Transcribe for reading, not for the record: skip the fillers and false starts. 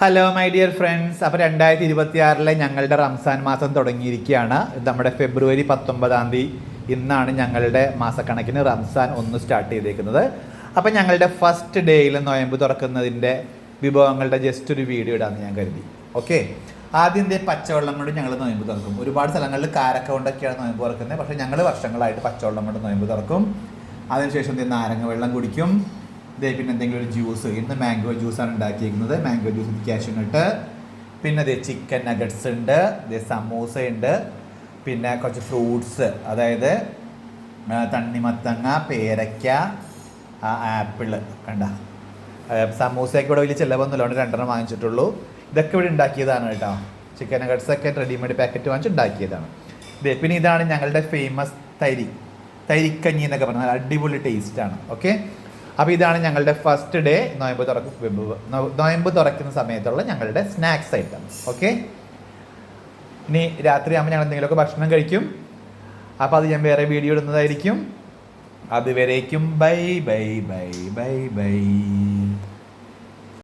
Hello my dear friends. അപ്പോൾ 2026 ഞങ്ങളുടെ റംസാൻ മാസം തുടങ്ങിയിരിക്കുകയാണ്. നമ്മുടെ ഫെബ്രുവരി 19 ഇന്നാണ് ഞങ്ങളുടെ മാസക്കണക്കിന് റംസാൻ 1 സ്റ്റാർട്ട് ചെയ്തേക്കുന്നത്. അപ്പോൾ ഞങ്ങളുടെ ഫസ്റ്റ് ഡേയിൽ നോയമ്പ് തുറക്കുന്നതിൻ്റെ വിഭവങ്ങളുടെ ജസ്റ്റ് ഒരു വീഡിയോ ഇടാമെന്ന് ഞാൻ കരുതി. ഓക്കെ, ആദ്യം പച്ചവെള്ളം കൊണ്ട് ഞങ്ങൾ നോയമ്പ് തുറക്കും. ഒരുപാട് സ്ഥലങ്ങളിൽ കാരക്ക കൊണ്ടൊക്കെയാണ് നോയമ്പ് തുറക്കുന്നത്. പക്ഷേ ഞങ്ങൾ വർഷങ്ങളായിട്ട് പച്ചവെള്ളം കൊണ്ട് നോയമ്പ് തുറക്കും. അതിനുശേഷം നാരങ്ങ വെള്ളം കുടിക്കും. പിന്നെ എന്തെങ്കിലും ഒരു ജ്യൂസ്. ഇന്ന് മാംഗോ ജ്യൂസാണ് ഉണ്ടാക്കിയിരിക്കുന്നത്. മാംഗോ ജ്യൂസ് കാഷ്യൂനട്ട്, പിന്നെ ചിക്കൻ നഗറ്റ്സ് ഉണ്ട്, സമൂസ ഉണ്ട്, പിന്നെ കുറച്ച് ഫ്രൂട്ട്സ്, അതായത് തണ്ണിമത്തങ്ങ, പേരയ്ക്ക, ആപ്പിള്. കണ്ട സമൂസയൊക്കെ ഇവിടെ വലിയ ചിലവൊന്നുമില്ല, അതുകൊണ്ട് 2 വാങ്ങിച്ചിട്ടുള്ളൂ. ഇതൊക്കെ ഇവിടെ ഉണ്ടാക്കിയതാണ് കേട്ടോ. ചിക്കൻ നഗറ്റ്സൊക്കെ റെഡിമെയ്ഡ് പാക്കറ്റ് വാങ്ങിച്ച് ഉണ്ടാക്കിയതാണ്. പിന്നെ ഇതാണ് ഞങ്ങളുടെ ഫേമസ് തൈരിക്കഞ്ഞി എന്നൊക്കെ പറഞ്ഞാൽ അടിപൊളി ടേസ്റ്റാണ്. ഓക്കെ, അപ്പോൾ ഇതാണ് ഞങ്ങളുടെ ഫസ്റ്റ് ഡേ നോയമ്പ് തുറക്കുന്ന സമയത്തുള്ള ഞങ്ങളുടെ സ്നാക്സ് ഐറ്റം. ഓക്കെ, ഇനി രാത്രിയാകുമ്പോൾ ഞങ്ങൾ എന്തെങ്കിലുമൊക്കെ ഭക്ഷണം കഴിക്കും. അപ്പോൾ അത് ഞാൻ വേറെ വീഡിയോ ഇടുന്നതായിരിക്കും. അതുവരേക്കും bye bye bye bye bye.